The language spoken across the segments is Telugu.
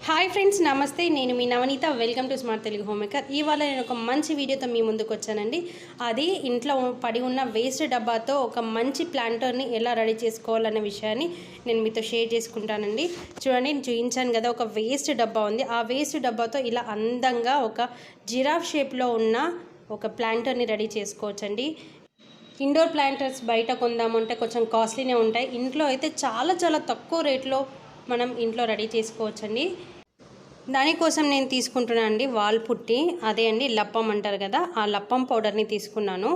హాయ్ ఫ్రెండ్స్, నమస్తే. నేను మీ Navaneetha. Welcome to smart Telugu home maker. ఇవాళ నేను ఒక మంచి వీడియోతో మీ ముందుకు వచ్చానండి. అది ఇంట్లో పడి ఉన్న వేస్ట్ డబ్బాతో ఒక మంచి ప్లాంటర్ని ఎలా రెడీ చేసుకోవాలనే విషయాన్ని నేను మీతో షేర్ చేసుకుంటానండి. చూడండి, నేను చూపించాను కదా, ఒక వేస్ట్ డబ్బా ఉంది. ఆ వేస్ట్ డబ్బాతో ఇలా అందంగా ఒక జిరాఫ్ షేప్లో ఉన్న ఒక ప్లాంటర్ని రెడీ చేసుకోవచ్చండి. ఇండోర్ ప్లాంటర్స్ బయట కొందామంటే కొంచెం కాస్ట్లీనే ఉంటాయి. ఇంట్లో అయితే చాలా చాలా తక్కువ రేట్లో మనం ఇంట్లో రెడీ చేసుకోవచ్చండి. దానికోసం నేను తీసుకుంటున్నాను అండి వాల్పుట్టి, అదే అండి లప్పం అంటారు కదా, ఆ లప్పం పౌడర్ని తీసుకున్నాను.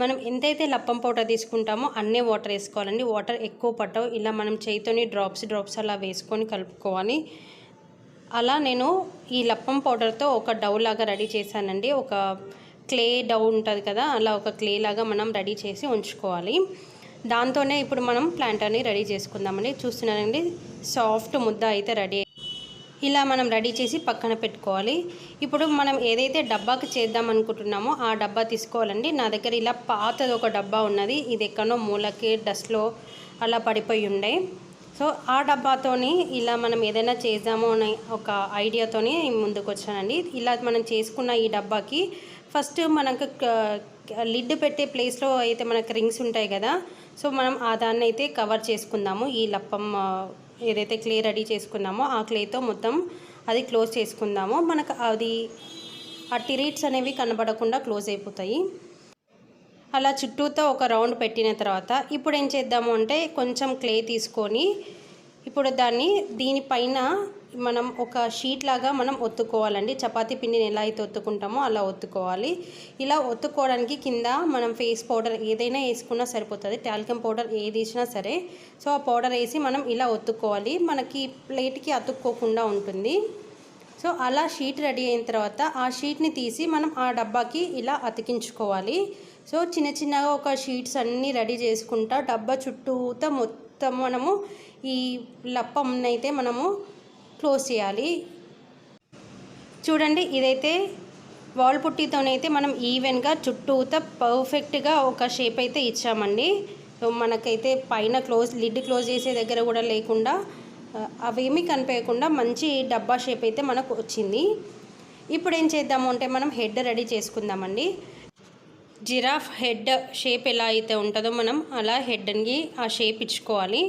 మనం ఎంతైతే లప్పం పౌడర్ తీసుకుంటామో అన్నే వాటర్ వేసుకోవాలండి. వాటర్ ఎక్కువ పట్టవు. ఇలా మనం చేయితోని డ్రాప్స్ అలా వేసుకొని కలుపుకోవాలి. అలా నేను ఈ లప్పం పౌడర్తో ఒక డౌ లాగా రెడీ చేశానండి. ఒక క్లే డౌ ఉంటుంది కదా, అలా ఒక క్లే లాగా మనం రెడీ చేసి ఉంచుకోవాలి. దాంతోనే ఇప్పుడు మనం ప్లాంటర్ని రెడీ చేసుకుందామండి. చూస్తున్నారండి, సాఫ్ట్ ముద్ద అయితే రెడీ. ఇలా మనం రెడీ చేసి పక్కన పెట్టుకోవాలి. ఇప్పుడు మనం ఏదైతే డబ్బాకి చేద్దాం అనుకుంటున్నామో ఆ డబ్బా తీసుకోవాలండి. నా దగ్గర ఇలా పాతది ఒక డబ్బా ఉన్నది. ఇది ఎక్కడో మూలకి డస్ట్లో అలా పడిపోయి ఉండే. సో ఆ డబ్బాతోని ఇలా మనం ఏదైనా చేద్దామో అనే ఒక ఐడియాతోని ముందుకు వచ్చానండి. ఇలా మనం చేసుకున్న ఈ డబ్బాకి ఫస్ట్ మనకు లిడ్ పెట్టే ప్లేస్లో అయితే మనకు రింగ్స్ ఉంటాయి కదా, సో మనం దాన్ని అయితే కవర్ చేసుకుందాము. ఈ లప్పం ఏదైతే క్లే రెడీ చేసుకున్నామో ఆ క్లేతో మొత్తం అది క్లోజ్ చేసుకుందాము. మనకు అది ఆ టిరీట్స్ అనేవి కనబడకుండా క్లోజ్ అయిపోతాయి. అలా చుట్టూతో ఒక రౌండ్ పెట్టిన తర్వాత ఇప్పుడు ఏం చేద్దాము అంటే, కొంచెం క్లే తీసుకొని ఇప్పుడు దీనిపైన మనం ఒక షీట్ లాగా మనం ఒత్తుకోవాలండి. చపాతీ పిండిని ఎలా అయితే ఒత్తుకుంటామో అలా ఒత్తుకోవాలి. ఇలా ఒత్తుకోవడానికి కింద మనం ఫేస్ పౌడర్ ఏదైనా వేసుకున్నా సరిపోతుంది. టాల్కమ్ పౌడర్ ఏది వేసినా సరే. సో ఆ పౌడర్ వేసి మనం ఇలా ఒత్తుకోవాలి. మనకి ప్లేట్కి అతుక్కోకుండా ఉంటుంది. సో అలా షీట్ రెడీ అయిన తర్వాత ఆ షీట్ని తీసి మనం ఆ డబ్బాకి ఇలా అతికించుకోవాలి. సో చిన్న చిన్నగా ఒక షీట్స్ అన్నీ రెడీ చేసుకుంటా డబ్బా చుట్టూతో మొత్తం మనము ఈ లప్పంని అయితే మనము క్లోజ్ చేయాలి. చూడండి, ఇదైతే వాల్ పుట్టితోనైతే మనం ఈవెన్గా చుట్టూతో పర్ఫెక్ట్గా ఒక షేప్ అయితే ఇచ్చామండి. సో మనకైతే పైన లిడ్ క్లోజ్ చేసే దగ్గర కూడా లేకుండా అవేమీ కనిపించకుండా మంచి డబ్బా షేప్ అయితే మనకు వచ్చింది. ఇప్పుడు ఏం చేద్దాము అంటే, మనం హెడ్ రెడీ చేసుకుందామండి. జిరాఫ్ హెడ్ షేప్ ఎలా అయితే ఉంటుందో మనం అలా హెడ్ని ఆ షేప్ ఇచ్చుకోవాలి.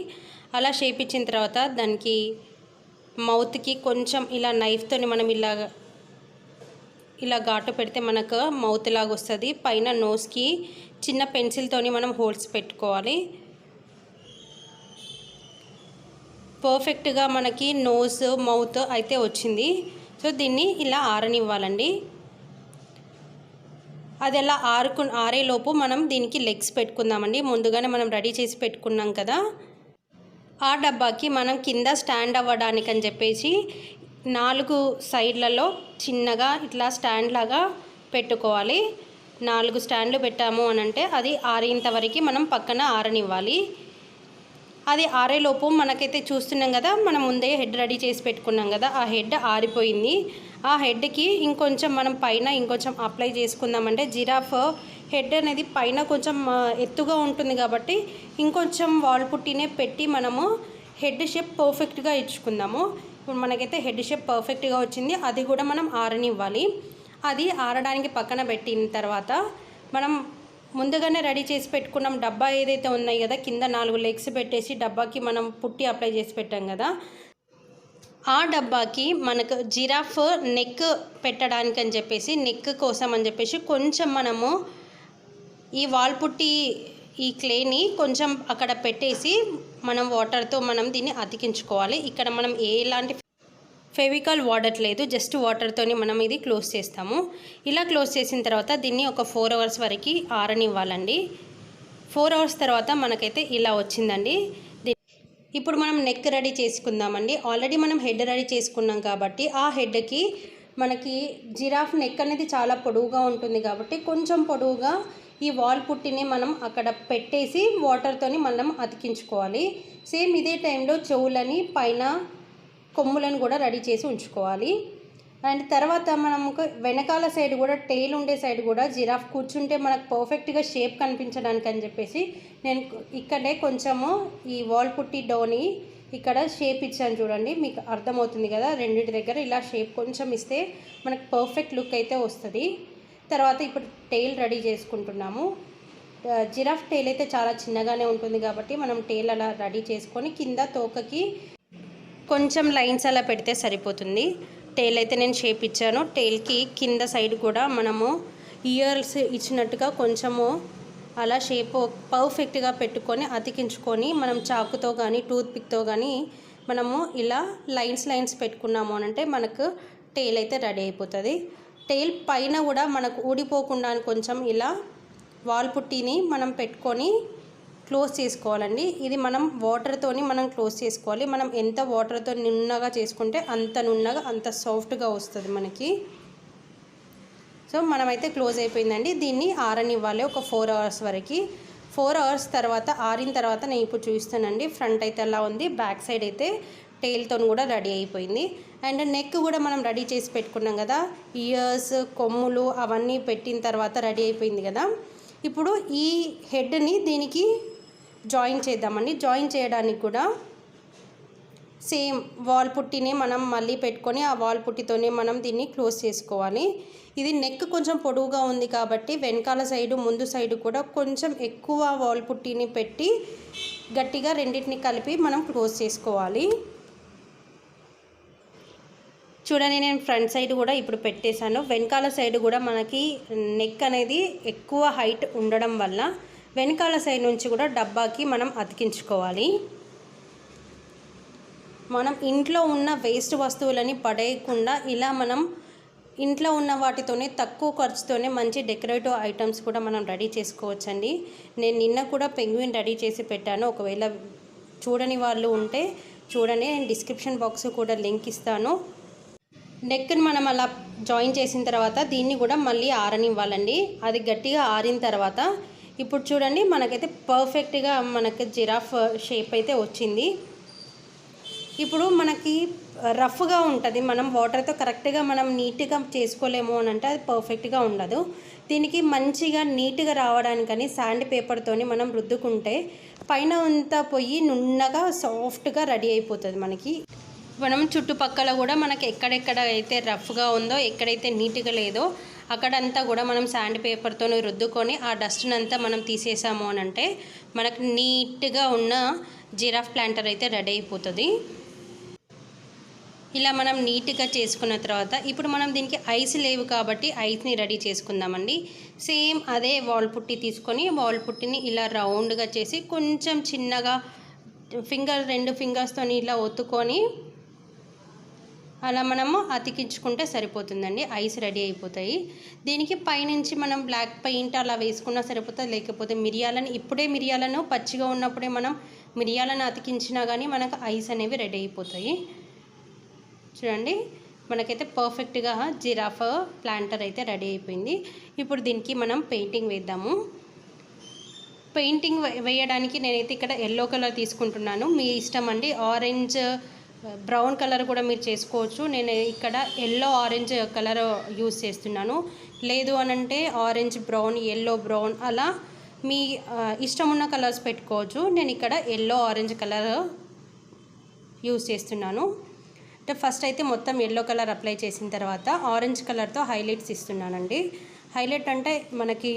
అలా షేప్ ఇచ్చిన తర్వాత దానికి మౌత్కి కొంచెం ఇలా నైఫ్తోని మనం ఇలా ఘాటు పెడితే మనకు మౌత్ లాగా వస్తుంది. పైన నోస్కి చిన్న పెన్సిల్తోని మనం హోల్స్ పెట్టుకోవాలి. పర్ఫెక్ట్గా మనకి నోస్ మౌత్ అయితే వచ్చింది. సో దీన్ని ఇలా ఆరనివ్వాలండి. అది ఎలా ఆరేలోపు మనం దీనికి లెగ్స్ పెట్టుకుందామండి. ముందుగానే మనం రెడీ చేసి పెట్టుకున్నాం కదా, ఆ డబ్బాకి మనం కింద స్టాండ్ అవ్వడానికి అని చెప్పేసి 4 సైడ్లలో చిన్నగా ఇట్లా స్టాండ్ లాగా పెట్టుకోవాలి. 4 స్టాండ్లు పెట్టాము అని అంటే అది ఆరేంత వరకు మనం పక్కన ఆరనివ్వాలి. అది ఆరేలోపు మనకైతే చూస్తున్నాం కదా, మనం ముందే హెడ్ రెడీ చేసి పెట్టుకున్నాం కదా, ఆ హెడ్ ఆరిపోయింది. ఆ హెడ్కి ఇంకొంచెం మనం పైన ఇంకొంచెం అప్లై చేసుకుందామంటే, జిరాఫ్ హెడ్ అనేది పైన కొంచెం ఎత్తుగా ఉంటుంది కాబట్టి ఇంకొంచెం వాల్ పుట్టినే పెట్టి మనము హెడ్ షేప్ పర్ఫెక్ట్గా ఇచ్చుకుందాము. ఇప్పుడు మనకైతే హెడ్ షేప్ పర్ఫెక్ట్గా వచ్చింది. అది కూడా మనం ఆరనివ్వాలి. అది ఆరడానికి పక్కన పెట్టిన తర్వాత మనం ముందుగానే రెడీ చేసి పెట్టుకున్నాం డబ్బా ఏదైతే ఉన్నాయి కదా, కింద 4 లెగ్స్ పెట్టేసి డబ్బాకి మనం పుట్టి అప్లై చేసి పెట్టాం కదా, ఆ డబ్బాకి మనకు జిరాఫ్ నెక్ పెట్టడానికి అని చెప్పేసి, నెక్ కోసం అని చెప్పేసి కొంచెం మనము ఈ వాల్పుట్టి ఈ క్లేని కొంచెం అక్కడ పెట్టేసి మనం వాటర్తో మనం దీన్ని అతికించుకోవాలి. ఇక్కడ మనం ఎలాంటి ఫెవికాల్ వాడట్లేదు, జస్ట్ వాటర్తోని మనం ఇది క్లోజ్ చేస్తాము. ఇలా క్లోజ్ చేసిన తర్వాత దీన్ని ఒక 4 అవర్స్ వరకు ఆరనివ్వాలండి. 4 అవర్స్ తర్వాత మనకైతే ఇలా వచ్చిందండి. ఇప్పుడు మనం నెక్ రెడీ చేసుకుందామండి. ఆల్రెడీ మనం హెడ్ రెడీ చేసుకున్నాం కాబట్టి ఆ హెడ్కి మనకి జిరాఫ్ నెక్ అనేది చాలా పొడవుగా ఉంటుంది కాబట్టి కొంచెం పొడవుగా ఈ వాల్ పుట్టిని మనం అక్కడ పెట్టేసి వాటర్తోని మనం అతికించుకోవాలి. సేమ్ ఇదే టైంలో చెవులని పైన కొమ్ములను కూడా రెడీ చేసి ఉంచుకోవాలి. అండ్ తర్వాత మనకు వెనకాల సైడ్ కూడా టెయిల్ ఉండే సైడ్ కూడా జిరాఫ్ కూర్చుంటే మనకు పర్ఫెక్ట్గా షేప్ కనిపించడానికి అని చెప్పేసి నేను ఇక్కడే కొంచెము ఈ వాల్ పుట్టి డోని ఇక్కడ షేప్ ఇచ్చాను చూడండి, మీకు అర్థమవుతుంది కదా. రెండింటి దగ్గర ఇలా షేప్ కొంచెం ఇస్తే మనకు పర్ఫెక్ట్ లుక్ అయితే వస్తుంది. తర్వాత ఇప్పుడు టెయిల్ రెడీ చేసుకుంటున్నాము. జిరాఫ్ టెయిల్ అయితే చాలా చిన్నగానే ఉంటుంది కాబట్టి మనం టెయిల్ అలా రెడీ చేసుకొని కింద తోకకి కొంచెం లైన్స్ అలా పెడితే సరిపోతుంది. టెయిల్ అయితే నేను షేప్ ఇచ్చాను. టెయిల్కి కింద సైడ్ కూడా మనము ఇయర్స్ ఇచ్చినట్టుగా కొంచెము అలా షేప్ పర్ఫెక్ట్గా పెట్టుకొని అతికించుకొని మనం చాకుతో కానీ టూత్పిక్తో కానీ మనము ఇలా లైన్స్ పెట్టుకున్నాము అని అంటే మనకు టెయిల్ అయితే రెడీ అయిపోతుంది. టెయిల్ పైన కూడా మనకు ఊడిపోకుండా కొంచెం ఇలా వాల్ పుట్టిని మనం పెట్టుకొని క్లోజ్ చేసుకోవాలండి. ఇది మనం వాటర్తోని మనం క్లోజ్ చేసుకోవాలి. మనం ఎంత వాటర్తో నున్నగా చేసుకుంటే అంత నున్నగా అంత సాఫ్ట్గా వస్తుంది మనకి. సో మనమైతే క్లోజ్ అయిపోయిందండి. దీన్ని ఆరనివ్వాలి ఒక 4 అవర్స్ వరకు. 4 అవర్స్ తర్వాత ఆరిన తర్వాత నేను ఇప్పుడు చూపిస్తానండి. ఫ్రంట్ అయితే అలా ఉంది, బ్యాక్ సైడ్ అయితే టెయిల్తో కూడా రెడీ అయిపోయింది. అండ్ నెక్ కూడా మనం రెడీ చేసి పెట్టుకున్నాం కదా, ఇయర్స్ కొమ్ములు అవన్నీ పెట్టిన తర్వాత రెడీ అయిపోయింది కదా. ఇప్పుడు ఈ హెడ్ని దీనికి జాయిన్ చేద్దామండి. జాయిన్ చేయడానికి కూడా సేమ్ వాల్ పుట్టిని మనం మళ్ళీ పెట్టుకొని ఆ వాల్ పుట్టితోనే మనం దీన్ని క్లోజ్ చేసుకోవాలి. ఇది నెక్ కొంచెం పొడవుగా ఉంది కాబట్టి వెనకాల సైడు ముందు సైడు కూడా కొంచెం ఎక్కువ వాల్ పుట్టిని పెట్టి గట్టిగా రెండింటిని కలిపి మనం క్లోజ్ చేసుకోవాలి. చూడండి, నేను ఫ్రంట్ సైడ్ కూడా ఇప్పుడు పెట్టేశాను. వెనకాల సైడ్ కూడా మనకి నెక్ అనేది ఎక్కువ హైట్ ఉండడం వల్ల వెనకాల సైడ్ నుంచి కూడా డబ్బాకి మనం అతికించుకోవాలి. మనం ఇంట్లో ఉన్న వేస్ట్ వస్తువులని పడేయకుండా ఇలా మనం ఇంట్లో ఉన్న వాటితోనే తక్కువ ఖర్చుతోనే మంచి డెకరేటివ్ ఐటమ్స్ కూడా మనం రెడీ చేసుకోవచ్చండి. నేను నిన్న కూడా పెంగ్విన్ రెడీ చేసి పెట్టాను. ఒకవేళ చూడని వాళ్ళు ఉంటే చూడండి, నేను డిస్క్రిప్షన్ బాక్స్ కూడా లింక్ ఇస్తాను. నెక్ని మనం అలా జాయిన్ చేసిన తర్వాత దీన్ని కూడా మళ్ళీ ఆరనివ్వాలండి. అది గట్టిగా ఆరిన తర్వాత ఇప్పుడు చూడండి మనకైతే పర్ఫెక్ట్గా మనకి జిరాఫ్ షేప్ అయితే వచ్చింది. ఇప్పుడు మనకి రఫ్గా ఉంటుంది, మనం వాటర్తో కరెక్ట్గా మనం నీట్గా చేసుకోలేము అని అంటే అది పర్ఫెక్ట్గా ఉండదు. దీనికి మంచిగా నీట్గా రావడానికని శాండ్ పేపర్తోని మనం రుద్దుకుంటే పైన అంతా పోయి నున్నగా సాఫ్ట్గా రెడీ అయిపోతుంది మనకి. మనం చుట్టుపక్కల కూడా మనకి ఎక్కడెక్కడ అయితే రఫ్గా ఉందో ఎక్కడైతే నీట్గా లేదో అక్కడంతా కూడా మనం శాండ్ పేపర్తో రుద్దుకొని ఆ డస్ట్ని అంతా మనం తీసేసాము అని అంటే మనకు నీట్గా ఉన్న జిరాఫ్ ప్లాంటర్ అయితే రెడీ అయిపోతుంది. ఇలా మనం నీట్గా చేసుకున్న తర్వాత ఇప్పుడు మనం దీనికి ఐస్ లేవు కాబట్టి ఐస్ని రెడీ చేసుకుందామండి. సేమ్ అదే వాల్ పుట్టి తీసుకొని వాల్ పుట్టిని ఇలా రౌండ్గా చేసి కొంచెం చిన్నగా రెండు ఫింగర్స్తో ఇలా ఒత్తుకొని అలా మనము అతికించుకుంటే సరిపోతుందండి. ఐస్ రెడీ అయిపోతాయి. దీనికి పైనుంచి మనం బ్లాక్ పెయింట్ అలా వేసుకున్నా సరిపోతుంది. లేకపోతే మిరియాలను పచ్చిగా ఉన్నప్పుడే మనం మిరియాలను అతికించినా కానీ మనకు ఐస్ అనేవి రెడీ అయిపోతాయి. చూడండి, మనకైతే పర్ఫెక్ట్గా జిరాఫ్ ప్లాంటర్ అయితే రెడీ అయిపోయింది. ఇప్పుడు దీనికి మనం పెయింటింగ్ వేద్దాము. పెయింటింగ్ వేయడానికి నేనైతే ఇక్కడ ఎల్లో కలర్ తీసుకుంటున్నాను. మీ ఇష్టం అండి. ఆరెంజ్ బ్రౌన్ కలర్ కూడా మీరు చేసుకోవచ్చు. నేను ఇక్కడ ఎల్లో ఆరెంజ్ కలర్ యూస్ చేస్తున్నాను. లేదు అనంటే ఆరెంజ్ బ్రౌన్, ఎల్లో బ్రౌన్ అలా మీ ఇష్టం ఉన్న కలర్స్ పెట్టుకోవచ్చు. నేను ఇక్కడ ఎల్లో ఆరెంజ్ కలర్ యూస్ చేస్తున్నాను. అంటే ఫస్ట్ అయితే మొత్తం ఎల్లో కలర్ అప్లై చేసిన తర్వాత ఆరెంజ్ కలర్తో హైలైట్స్ ఇస్తున్నానండి. హైలైట్ అంటే మనకి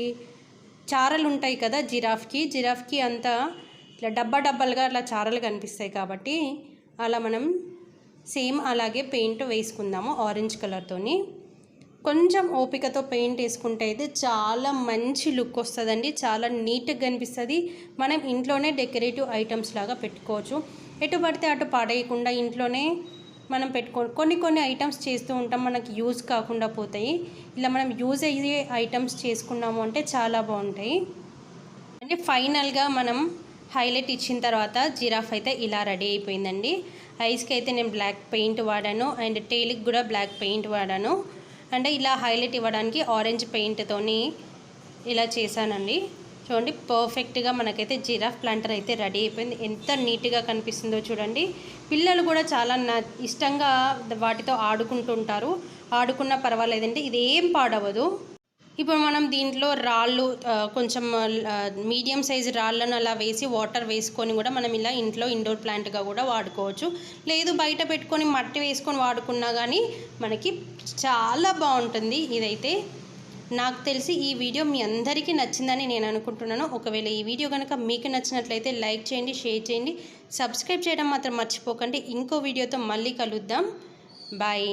చారలు ఉంటాయి కదా జిరాఫ్కి అంతా ఇట్లా డబ్బాలుగా అట్లా చారలు కనిపిస్తాయి కాబట్టి అలా మనం సేమ్ అలాగే పెయింట్ వేసుకుందాము ఆరెంజ్ కలర్తోని. కొంచెం ఓపికతో పెయింట్ వేసుకుంటే అయితే చాలా మంచి లుక్ వస్తుందండి. చాలా నీట్గా కనిపిస్తుంది. మనం ఇంట్లోనే డెకరేటివ్ ఐటమ్స్ లాగా పెట్టుకోవచ్చు. ఎటు పడితే అటు పడేయకుండా ఇంట్లోనే మనం కొన్ని ఐటమ్స్ చేస్తూ ఉంటాం, మనకి యూజ్ కాకుండా పోతాయి. ఇలా మనం యూజ్ అయ్యే ఐటమ్స్ చేసుకున్నాము అంటే చాలా బాగుంటాయి. అంటే ఫైనల్గా మనం హైలైట్ ఇచ్చిన తర్వాత జిరాఫ్ అయితే ఇలా రెడీ అయిపోయిందండి. ఐస్కి అయితే నేను బ్లాక్ పెయింట్ వాడాను అండ్ టెయిల్కి కూడా బ్లాక్ పెయింట్ వాడాను. అంటే ఇలా హైలైట్ ఇవ్వడానికి ఆరెంజ్ పెయింట్తోని ఇలా చేశానండి. చూడండి, పర్ఫెక్ట్గా మనకైతే జిరాఫ్ ప్లాంటర్ అయితే రెడీ అయిపోయింది. ఎంత నీట్గా కనిపిస్తుందో చూడండి. పిల్లలు కూడా చాలా ఇష్టంగా వాటితో ఆడుకుంటుంటారు. ఆడుకున్నా పర్వాలేదండి, ఇది ఏం పాడవదు. ఇప్పుడు మనం దీంట్లో రాళ్ళు కొంచెం మీడియం సైజు రాళ్ళను అలా వేసి వాటర్ వేసుకొని కూడా మనం ఇలా ఇంట్లో ఇండోర్ ప్లాంట్గా కూడా వాడుకోవచ్చు. లేదు బయట పెట్టుకొని మట్టి వేసుకొని వాడుకున్నా కానీ మనకి చాలా బాగుంటుంది. ఇదైతే నాకు తెలిసి ఈ వీడియో మీ అందరికీ నచ్చిందని నేను అనుకుంటున్నాను. ఒకవేళ ఈ వీడియో కనుక మీకు నచ్చినట్లయితే లైక్ చేయండి, షేర్ చేయండి, సబ్స్క్రైబ్ చేయడం మాత్రం మర్చిపోకండి. ఇంకో వీడియోతో మళ్ళీ కలుద్దాం. బాయ్.